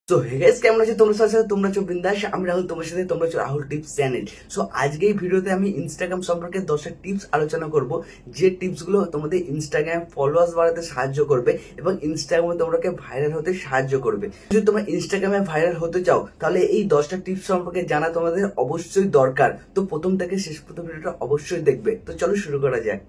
So hey guys, কেমন আছো তোমরা? সাথে তোমরা আছো বিন্দাস, আমি রাহুল, তোমার সাথে তোমরা আছো রাহুল টিপস চ্যানেল। সো আজকে এই ভিডিওতে আমি ইনস্টাগ্রাম সম্পর্কে 10টা টিপস আলোচনা করব, যে টিপসগুলো তোমাদের ইনস্টাগ্রাম ফলোয়ার্স বাড়াতে সাহায্য করবে এবং ইনস্টাগ্রামে তোমাকে ভাইরাল হতে সাহায্য করবে। যদি তোমরা ইনস্টাগ্রামে ভাইরাল হতে চাও তাহলে এই 10টা টিপস সম্পর্কে জানা তোমাদের অবশ্যই দরকার। তো প্রথম থেকে শেষ পর্যন্ত ভিডিওটা অবশ্যই দেখবে। তো চলো শুরু করা যাক।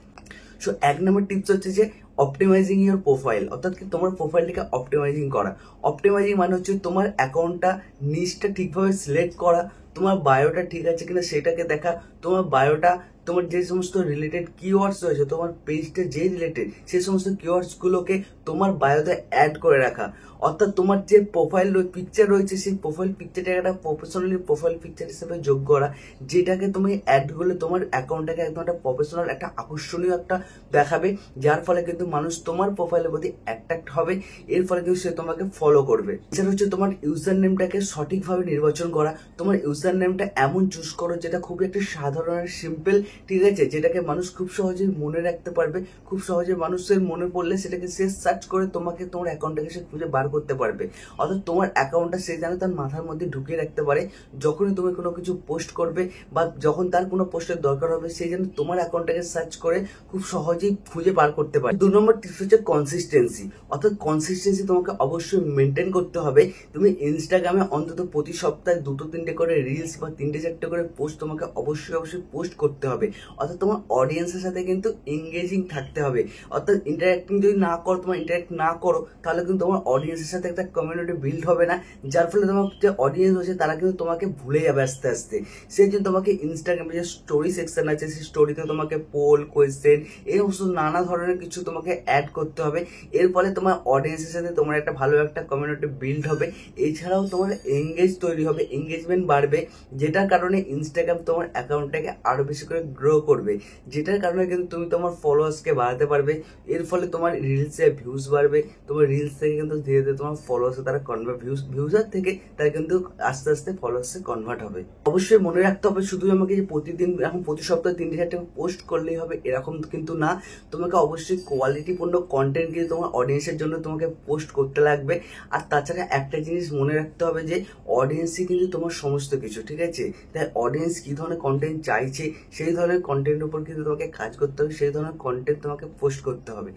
সো এক নম্বর টিপস হচ্ছে যে অপটিমাইজিং ইউর প্রোফাইল, অর্থাৎ কি তোমার প্রোফাইলটাকে অপটিমাইজিং করা। অপটিমাইজিং মানে হচ্ছে তোমার অ্যাকাউন্টটা নিচটা ঠিকভাবে সিলেক্ট করা, তোমার বায়োটা ঠিক আছে কিনা সেটাকে দেখা। তোমার বায়োটা তোমার যে সমস্ত রিলেটেড কিওয়ার্ডস রয়েছে, তোমার পেজটা যে রিলেটেড সেই সমস্ত কিওয়ার্ডসগুলোকে তোমার বায়োতে অ্যাড করে রাখা। অর্থাৎ তোমার যে প্রোফাইল পিকচার রয়েছে সেই প্রোফাইল পিকচারটাকে একটা প্রফেশনালি প্রোফাইল পিকচার হিসেবে যোগ করা, যেটাকে তুমি অ্যাড করলে তোমার অ্যাকাউন্টটাকে একদম একটা প্রফেশনাল, একটা আকর্ষণীয় একটা দেখাবে, যার ফলে কিন্তু মানুষ তোমার প্রোফাইলের প্রতি অ্যাট্রাক্ট হবে। এর ফলে কিন্তু সে তোমাকে ফলো করবে। এছাড়া হচ্ছে তোমার ইউজার নেমটাকে সঠিকভাবে নির্বাচন করা। তোমার ইউজার নেমটা এমন চুজ করো যেটা খুবই একটা সাধারণ আর সিম্পল, ঠিক আছে, যেটাকে মানুষ খুব সহজেই মনে রাখতে পারবে। খুব সহজে মানুষের মনে পড়লে সেটাকে সে সার্চ করে তোমাকে, তোমার অ্যাকাউন্টটাকে সে খুঁজে বার করতে পারবে। অর্থাৎ তোমার অ্যাকাউন্টটা সে যেন তার মাথার মধ্যে ঢুকিয়ে রাখতে পারে। যখনই তুমি কোনো কিছু পোস্ট করবে বা যখন তার কোনো পোস্টের দরকার হবে, সে যেন তোমার অ্যাকাউন্টটাকে সার্চ করে খুব সহজেই খুঁজে বার করতে পারে। 2 নম্বর টিপস হচ্ছে কনসিস্টেন্সি, অর্থাৎ কনসিস্টেন্সি তোমাকে অবশ্যই মেনটেন করতে হবে। তুমি ইনস্টাগ্রামে অন্তত প্রতি সপ্তাহে 2-3টে করে রিলস বা 3-4টে করে পোস্ট তোমাকে অবশ্যই পোস্ট করতে হবে। অর্থাৎ তোমার অডিয়েন্সের সাথে কিন্তু এঙ্গেজিং থাকতে হবে। অর্থাৎ ইন্টারাক্টিং যদি না করো, তোমার ইন্টারাক্ট না করো, তাহলে কিন্তু তোমার অডিয়েন্সের সাথে একটা কমিউনিটি বিল্ড হবে না, যার ফলে তোমার যে অডিয়েন্স হচ্ছে তারা কিন্তু তোমাকে ভুলে যাবে আস্তে আস্তে। সেই জন্য তোমাকে ইনস্টাগ্রামে যে স্টোরি সেকশন আছে সেই স্টোরিতে তোমাকে পোল, কোয়েশ্চেন, এই সমস্ত নানা ধরনের কিছু তোমাকে অ্যাড করতে হবে। এর ফলে তোমার অডিয়েন্সের সাথে তোমার একটা ভালো একটা কমিউনিটি বিল্ড হবে। এছাড়াও তোমার এঙ্গেজ তৈরি হবে, এঙ্গেজমেন্ট বাড়বে, যেটার কারণে ইনস্টাগ্রাম তোমার অ্যাকাউন্টটাকে আরো বেশি করে গ্রো করবে, যেটার কারণে কিন্তু তুমি তোমার ফলোয়ার্সকে বাড়াতে পারবে। এর ফলে তোমার রিলসে ভিউজ বাড়বে, তোমার রিলস থেকে কিন্তু ধীরে ধীরে তোমার ফলোয়ার্সে তারা কনভার্ট, ভিউজার থেকে তারা কিন্তু আস্তে আস্তে ফলোয়ার্সে কনভার্ট হবে। অবশ্যই মনে রাখতে হবে, শুধু আমাকে যে প্রতিদিন এখন প্রতি সপ্তাহে 3-4টে পোস্ট করলেই হবে এরকম কিন্তু না। তোমাকে অবশ্যই কোয়ালিটিপূর্ণ কন্টেন্ট কিন্তু তোমার অডিয়েন্সের জন্য তোমাকে পোস্ট করতে লাগবে। আর তাছাড়া একটা জিনিস মনে রাখতে হবে যে অডিয়েন্সই কিন্তু তোমার সমস্ত কিছু, ঠিক আছে। তাই অডিয়েন্স কি ধরনের কন্টেন্ট চাইছে সেই ধরনের কন্টেন্টের উপর কিন্তু তোমাকে কাজ করতে হবে, সেই ধরনের কন্টেন্ট তোমাকে পোস্ট করতে হবে।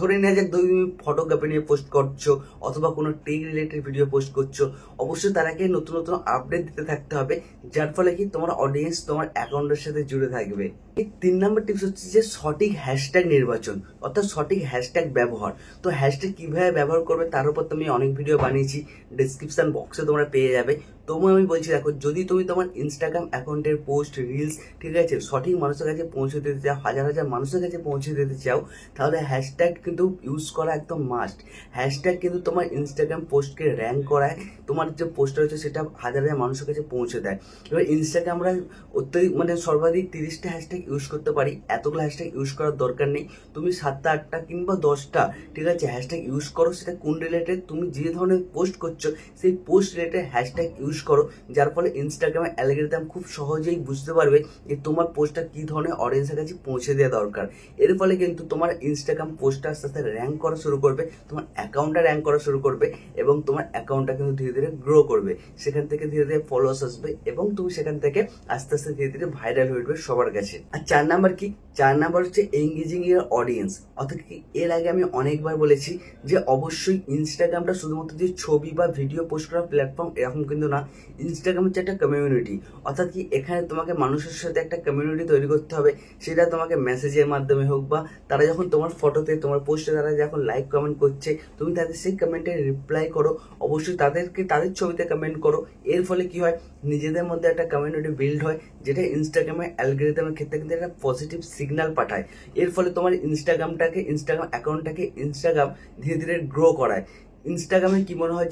ধরে নেওয়া যাক তুমি ফটোগ্রাফি নিয়ে পোস্ট করছো অথবা কোনো টেক রিলেটেড ভিডিও পোস্ট করছো, অবশ্যই তারাকে নতুন নতুন আপডেট দিতে থাকতে হবে, যার ফলে কি তোমার অডিয়েন্স তোমার অ্যাকাউন্টের সাথে জুড়ে থাকবে। 3 নম্বর টিপস হচ্ছে যে সঠিক হ্যাশট্যাগ নির্বাচন, অর্থাৎ সঠিক হ্যাশট্যাগ ব্যবহার। তো হ্যাশট্যাগ কিভাবে ব্যবহার করবে তার উপর তুমি অনেক ভিডিও বানিয়েছি, ডিসক্রিপশন বক্সে তোমরা পেয়ে যাবে। তোমার আমি বলছি, দেখো, যদি তুমি তোমার ইনস্টাগ্রাম অ্যাকাউন্টের পোস্ট, রিলস, ঠিক আছে, সঠিক মানুষের কাছে পৌঁছে দিতে চাও, হাজার হাজার মানুষের কাছে পৌঁছে দিতে চাও, তাহলে হ্যাশট্যাগ কিন্তু ইউজ করা একদম মাস্ট। হ্যাশট্যাগ কিন্তু তোমার ইনস্টাগ্রাম পোস্টকে র্যাঙ্ক করায়, তোমার যে পোস্টটা রয়েছে সেটা হাজার হাজার মানুষের কাছে পৌঁছে দেয়। এবার ইনস্টাগ্রাম আমরা অত্যধিক সর্বাধিক 30টা হ্যাশট্যাগ ইউজ করতে পারি, এতগুলো হ্যাশট্যাগ ইউজ করার দরকার নেই। তুমি 7টা, 8টা কিংবা 10টা, ঠিক আছে, হ্যাশট্যাগ ইউজ করো। সেটা কোন রিলেটেড, তুমি যে ধরনের পোস্ট করছো সেই পোস্ট রিলেটেড হ্যাশট্যাগ ইউজ করো, যার ফলে ইনস্টাগ্রামের অ্যালগরিদম খুব সহজেই বুঝতে পারবে যে তোমার পোস্টটা কি ধরনের অডিয়েন্সের কাছে পৌঁছে দেওয়া দরকার। এর ফলে কিন্তু তোমার ইনস্টাগ্রাম পোস্টটা আস্তে আস্তে র্যাঙ্ক করা শুরু করবে, তোমার অ্যাকাউন্টটা র্যাঙ্ক করা শুরু করবে এবং তোমার অ্যাকাউন্টটা কিন্তু ধীরে ধীরে গ্রো করবে। সেখান থেকে ধীরে ধীরে ফলোয়ার্স আসবে এবং তুমি সেখান থেকে আস্তে আস্তে ধীরে ধীরে ভাইরাল হয়ে উঠবে সবার কাছে। আর 4 নাম্বার কি? 4 নাম্বার হচ্ছে এঙ্গেজিং ইয়ার অডিয়েন্স। অর্থাৎ কি, এর আগে আমি অনেকবার বলেছি যে অবশ্যই ইনস্টাগ্রামটা শুধুমাত্র যে ছবি বা ভিডিও পোস্ট করার প্ল্যাটফর্ম এরকম কিন্তু না। ইনস্টাগ্রাম হচ্ছে একটা কমিউনিটি, অর্থাৎ কি এখানে তোমাকে মানুষের সাথে একটা কমিউনিটি তৈরি করতে হবে। সেটা তোমাকে মেসেজের মাধ্যমে হোক বা তারা যখন তোমার ফটোতে, তোমার পোস্টে তারা যখন লাইক কমেন্ট করছে, তুমি তাদের সেই কমেন্টে রিপ্লাই করো। অবশ্যই তাদেরকে তাদের ছবিতে কমেন্ট করো। এর ফলে কি হয়, নিজেদের মধ্যে একটা কমিউনিটি বিল্ড হয়, যেটা ইনস্টাগ্রামের অ্যালগরিদমের ক্ষেত্রে কিন্তু একটা পজিটিভ সিগন্যাল পাঠায়। এর ফলে তোমার ইনস্টাগ্রাম অ্যাকাউন্টটাকে ইনস্টাগ্রাম ধীরে ধীরে গ্রো করায়। ইনস্টাগ্রামে কি মনে হয়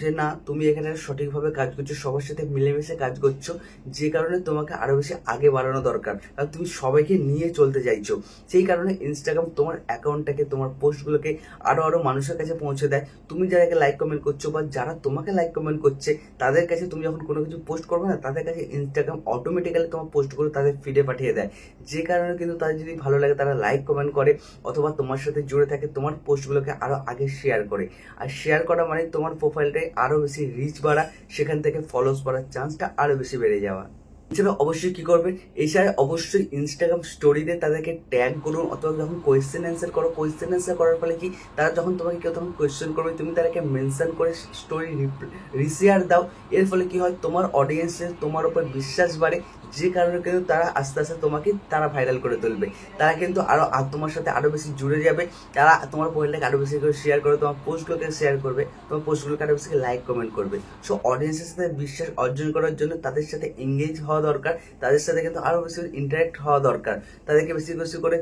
যে না, তুমি এখানে সঠিকভাবে কাজ করছো, সবার সাথে মিলেমিশে কাজ করছো, যে কারণে তোমাকে আরো বেশি আগে বাড়ানো দরকার, আর তুমি সবাইকে নিয়ে চলতে চাইছো। সেই কারণে ইনস্টাগ্রাম তোমার অ্যাকাউন্টটাকে, তোমার পোস্টগুলোকে আরো মানুষের কাছে পৌঁছে দেয়। তুমি যারাকে লাইক কমেন্ট করছো বা যারা তোমাকে লাইক কমেন্ট করছে তাদের কাছে তুমি যখন কোনো কিছু পোস্ট করবে না, তাদের কাছে ইনস্টাগ্রাম অটোমেটিক্যালি তোমার পোস্টগুলো তাদের ফিডে পাঠিয়ে দেয়, যে কারণে কিন্তু তাদের যদি ভালো লাগে তারা লাইক কমেন্ট করে অথবা তোমার সাথে জুড়ে থাকে, তোমার পোস্টগুলোকে আরো আগে শেয়ার করে। আর শেয়ার করা মানে তোমার প্রোফাইলটাই আরো বেশি রিচ বাড়া, সেখান থেকে ফলোস বাড়ার চান্সটা আরো বেশি বেড়ে যাওয়া। এছাড়া অবশ্যই কি করবেন, এছাড়া অবশ্যই ইনস্টাগ্রাম স্টোরিতে তাদেরকে ট্যাগ করুন, অথবা যখন কোয়েশ্চেন অ্যান্সার করো, কোয়েশ্চেন অ্যান্সার করার ফলে কি তারা যখন তোমাকে কেউ তখন কোয়েশ্চেন করবে, তুমি তাদেরকে মেনশন করে স্টোরি রিশেয়ার দাও। এর ফলে কি হয়, তোমার অডিয়েন্সের তোমার উপর বিশ্বাস বাড়ে, যে কারণে কিন্তু তারা আস্তে আস্তে তোমাকে তারা ভাইরাল করে তুলবে। তারা কিন্তু আরো তোমার সাথে আরো বেশি জুড়ে যাবে, তারা তোমার প্রোফাইলটাকে আরো বেশি করে শেয়ার করে, তোমার পোস্টগুলোকে শেয়ার করবে, তোমার পোস্টগুলোকে আরো বেশি লাইক কমেন্ট করবে। সো অডিয়েন্সের সাথে বিশ্বাস অর্জন করার জন্য তাদের সাথে এঙ্গেজ হওয়া দরকার, তাদের সাথে কিন্তু আরো বেশি ইন্টারাক্ট হওয়া দরকার, তাদেরকে বেশি বেশি করে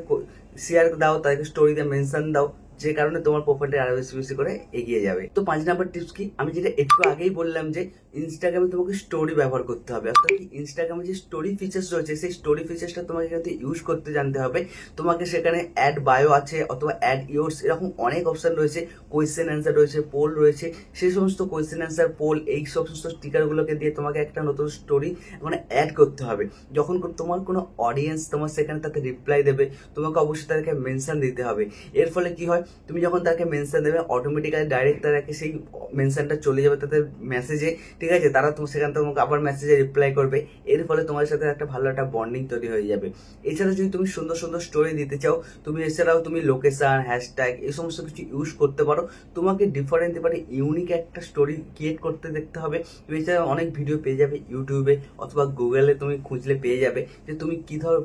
শেয়ার দাও, তাদেরকে স্টোরিতে মেনশন দাও, যে কারণে তোমার প্রোফাইলটা আরো বেশি বেশি করে এগিয়ে যাবে। তো 5 নাম্বার টিপস কি, আমি যেটা একটু আগেই বললাম যে ইনস্টাগ্রামে তোমাকে স্টোরি ব্যবহার করতে হবে, অর্থাৎ কি ইনস্টাগ্রামে যে স্টোরি ফিচার্স রয়েছে সেই স্টোরি ফিচার্সটা তোমাকে কিন্তু ইউজ করতে জানতে হবে। তোমাকে সেখানে অ্যাড বায়ো আছে অথবা অ্যাড ইয়োর্স, এরকম অনেক অপশন রয়েছে, কোয়েশ্চেন অ্যান্সার রয়েছে, পোল রয়েছে, সেই সমস্ত কোয়েশ্চেন অ্যান্সার, পোল, এই সমস্ত স্টিকারগুলোকে দিয়ে তোমাকে একটা নতুন স্টোরি মানে অ্যাড করতে হবে। যখন তোমার কোনো অডিয়েন্স তোমার সেখানে তাকে রিপ্লাই দেবে, তোমাকে অবশ্যই তাদেরকে মেনশন দিতে হবে। এর ফলে কি হয়, তুমি যখন তাকে মেনশন দেবে অটোমেটিক্যালি ডাইরেক্ট তাদেরকে সেই মেনশনটা চলে যাবে তাদের মেসেজে, ঠিক আছে, তারা সেখান থেকে তোমাকে আবার মেসেজে রিপ্লাই করবে। এর ফলে তোমার সাথে একটা ভালো একটা বন্ডিং তৈরি হয়ে যাবে। এছাড়া যদি তুমি সুন্দর সুন্দর স্টোরি দিতে চাও, তুমি এছাড়াও তুমি লোকেশন, হ্যাশট্যাগ এই সমস্ত কিছু ইউজ করতে পারো। তোমাকে ডিফারেন্ট ইউনিক একটা স্টোরি ক্রিয়েট করতে দেখতে হবে। তুমি এছাড়া অনেক ভিডিও পেয়ে যাবে ইউটিউবে অথবা গুগলে, তুমি খুঁজলে পেয়ে যাবে যে তুমি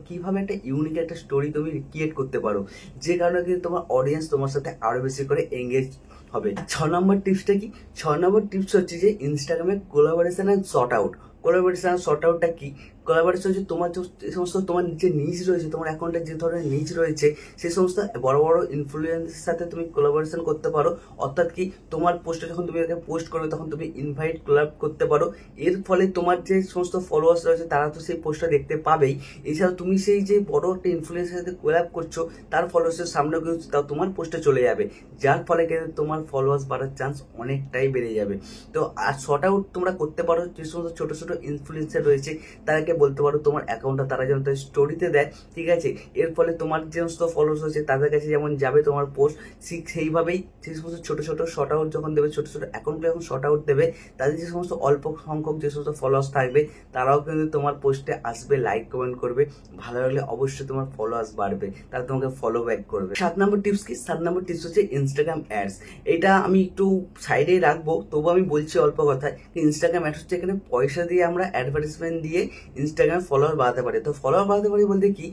কিভাবে একটা ইউনিক একটা স্টোরি তুমি ক্রিয়েট করতে পারো, যে কারণে কিন্তু তোমার অডিয়েন্স তোমার সাথে আরো বেশি করে এঙ্গেজ হবে। 6 নম্বর টিপসটা কি, 6 নম্বর টিপস হচ্ছে যে ইনস্টাগ্রামে collaboration and shout out. Collaboration and short আউটটা কি, কোলাবোরেশন হচ্ছে তোমার যে সমস্ত তোমার যে নিচ রয়েছে, তোমার অ্যাকাউন্টে যে ধরনের নিচ রয়েছে, সেই সমস্ত বড় বড় ইনফ্লুয়েন্সের সাথে তুমি কোলাবোরেশন করতে পারো। অর্থাৎ কি তোমার পোস্টে যখন তুমি পোস্ট করবে তখন তুমি ইনভাইট কোলাব করতে পারো। এর ফলে তোমার যে সমস্ত ফলোয়ার্স রয়েছে তারা তো সেই পোস্টটা দেখতে পাবেই। এছাড়াও তুমি সেই যে বড় একটা ইনফ্লুয়েন্সের সাথে কোলাব করছো, তার ফলোয়ার্সের সামনে কিন্তু তাও তোমার পোস্টে চলে যাবে, যার ফলে কিন্তু তোমার ফলোয়ার্স বাড়ার চান্স অনেকটাই বেড়ে যাবে। তো আর শর্ট আউট তোমরা করতে পারো, যে সমস্ত ছোট ছোট ইনফ্লুয়েন্সার রয়েছে তাদেরকে বলতে পারো তোমার অ্যাকাউন্টটা তারা যেন তাদের স্টোরিতে দেয়, ঠিক আছে। এর ফলে তোমার যে সমস্ত ফলোয়ার্স রয়েছে তাদের কাছে যেমন যাবে তোমার পোস্ট, ঠিক সেইভাবেই সেই সমস্ত ছোট ছোট শর্ট আউট যখন দেবে, ছোট ছোট অ্যাকাউন্টে যখন শর্ট আউট দেবে, তাদের যে সমস্ত অল্প সংখ্যক যে সমস্ত ফলোয়ার্স থাকবে তারাও কিন্তু তোমার পোস্টে আসবে, লাইক কমেন্ট করবে, ভালো লাগলে অবশ্যই তোমার ফলোয়ার্স বাড়বে, তারা তোমাকে ফলো ব্যাক করবে। 7 নম্বর টিপস কি, 7 নম্বর টিপস হচ্ছে ইনস্টাগ্রাম অ্যাডস। এটা আমি একটু সাইডেই রাখবো, তবু আমি বলছি অল্প কথায়। ইনস্টাগ্রাম অ্যাডস হচ্ছে এখানে পয়সা দিয়ে আমরা অ্যাডভার্টাইজমেন্ট দিয়ে ইনস্টাগ্রাম ফলোয়ার বাড়াতে পারি। তো ফলোয়ার বাড়াতে পারি বলতে কি,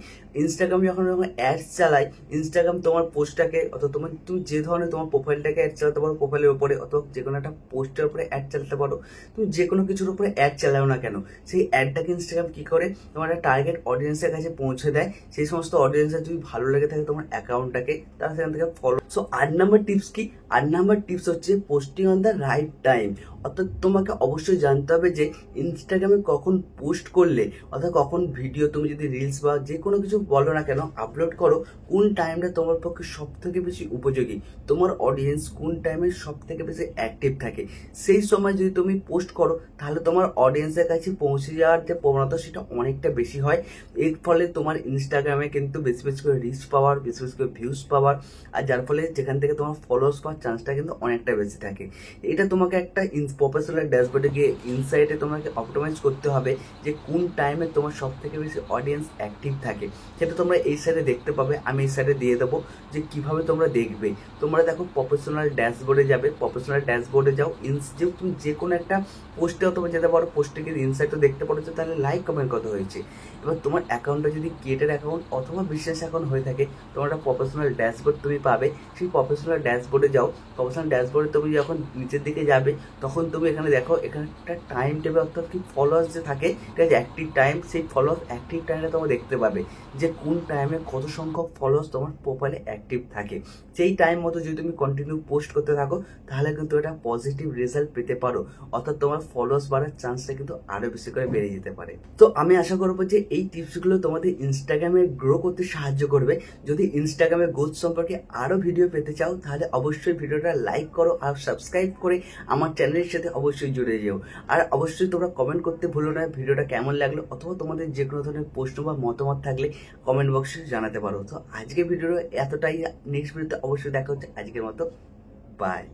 ইনস্টাগ্রাম যখন অ্যাডস চালাই, ইনস্টাগ্রাম তোমার পোস্টটাকে অথবা তুমি যে ধরনের তোমার প্রোফাইলটাকে অ্যাড চালাতে পারো, প্রোফাইলের উপরে অথবা যে কোনো একটা পোস্টের উপরে অ্যাড চালাতে পারো। তুমি যে কোনো কিছুর উপরে অ্যাড চালাও না কেন, সেই অ্যাডটাকে ইনস্টাগ্রাম কি করে তোমার একটা টার্গেট অডিয়েন্সের কাছে পৌঁছে দেয়। সেই সমস্ত অডিয়েন্সের যদি ভালো লেগে থাকে তোমার অ্যাকাউন্টটাকে, তারা সেখান থেকে ফলো। সো 8 নাম্বার টিপস কি, 8 নাম্বার টিপস হচ্ছে posting on the right time. অর্থাৎ তোমাকে অবশ্যই জানতে হবে যে ইনস্টাগ্রামে কখন পোস্ট করলে, অর্থাৎ কখন ভিডিও, তুমি যদি রিলস বা যে কোনো কিছু বলো না কেন আপলোড করো, কোন টাইমটা তোমার পক্ষে সব থেকে বেশি উপযোগী, তোমার অডিয়েন্স কোন টাইমে সব থেকে বেশি অ্যাক্টিভ থাকে, সেই সময় যদি তুমি পোস্ট করো তাহলে তোমার অডিয়েন্সের কাছে পৌঁছে যাওয়ার যে প্রবণতা সেটা অনেকটা বেশি হয়। এর ফলে তোমার ইনস্টাগ্রামে কিন্তু বেশি বেশি করে রিচ পাওয়ার, বেশি বেশি করে ভিউজ পাওয়ার, আর যার ফলে যেখান থেকে তোমার ফলোয়ার্স পাওয়ার চান্সটা কিন্তু অনেকটা বেশি থাকে। এটা তোমাকে একটা প্রফেশনাল ড্যাশবোর্ডে গিয়ে ইনসাইটে তোমাকে অপটিমাইজ করতে হবে যে কোন টাইমে তোমার সব থেকে বেশি অডিয়েন্স অ্যাক্টিভ থাকে, সেটা তোমরা এই সাইডে দেখতে পাবে। আমি এই সাইডে দিয়ে দেবো যে কিভাবে তোমরা দেখবে। তোমরা দেখো প্রফেশনাল ড্যাশবোর্ডে যাবে, প্রফেশনাল ড্যাশবোর্ডে যাও, যে তুমি যে কোনো একটা পোস্টে অথবা যেতে পারো, পোস্টে গিয়ে ইনসাইটে দেখতে পারো যে তাহলে লাইক কমেন্ট কত হয়েছে। এবার তোমার অ্যাকাউন্টটা যদি ক্রিয়েটেড অ্যাকাউন্ট অথবা বিজনেস অ্যাকাউন্ট হয়ে থাকে, তোমার একটা প্রফেশনাল ড্যাশবোর্ড তুমি পাবে। সেই প্রফেশনাল ড্যাশবোর্ডে যাও, প্রফেশনাল ড্যাশবোর্ডে তুমি যখন নিচের দিকে যাবে তখন তুমি এখানে দেখো, এখানে একটা টাইম টেবিল, অর্থাৎ কি ফলোয়ার্স যে থাকে, ঠিক আছে, অ্যাক্টিভ টাইম, সেই ফলোয়ার্স অ্যাক্টিভ টাইমটা তোমরা দেখতে পাবে যে কোন টাইমে কত সংখ্যক ফলোয়ার্স তোমার প্রোফাইলে অ্যাক্টিভ থাকে। সেই টাইম মতো যদি তুমি কন্টিনিউ পোস্ট করতে থাকো তাহলে কিন্তু এটা পজিটিভ রেজাল্ট পেতে পারো, অর্থাৎ তোমার ফলোয়ার্স বাড়ার চান্সটা কিন্তু আরো বেশি করে বেড়ে যেতে পারে। তো আমি আশা করবো যে এই টিপসগুলো তোমাদের ইনস্টাগ্রামে গ্রো করতে সাহায্য করবে। যদি ইনস্টাগ্রামে গ্রোথ সম্পর্কে আরো ভিডিও পেতে চাও তাহলে অবশ্যই ভিডিওটা লাইক করো আর সাবস্ক্রাইব করে আমার চ্যানেলের সাথে অবশ্যই জুড়ে যেও। আর অবশ্যই তোমরা কমেন্ট করতে ভুলো না ভিডিওটা কেমন লাগলো, অথবা তোমাদের যে কোনো ধরনের প্রশ্ন বা মতামত থাকলে কমেন্ট বক্সে জানাতে পারো। তো আজকে ভিডিও এতটাই, নেক্সট ভিডিওতে অবশ্যই দেখা হচ্ছে। আজকের মতো বাই।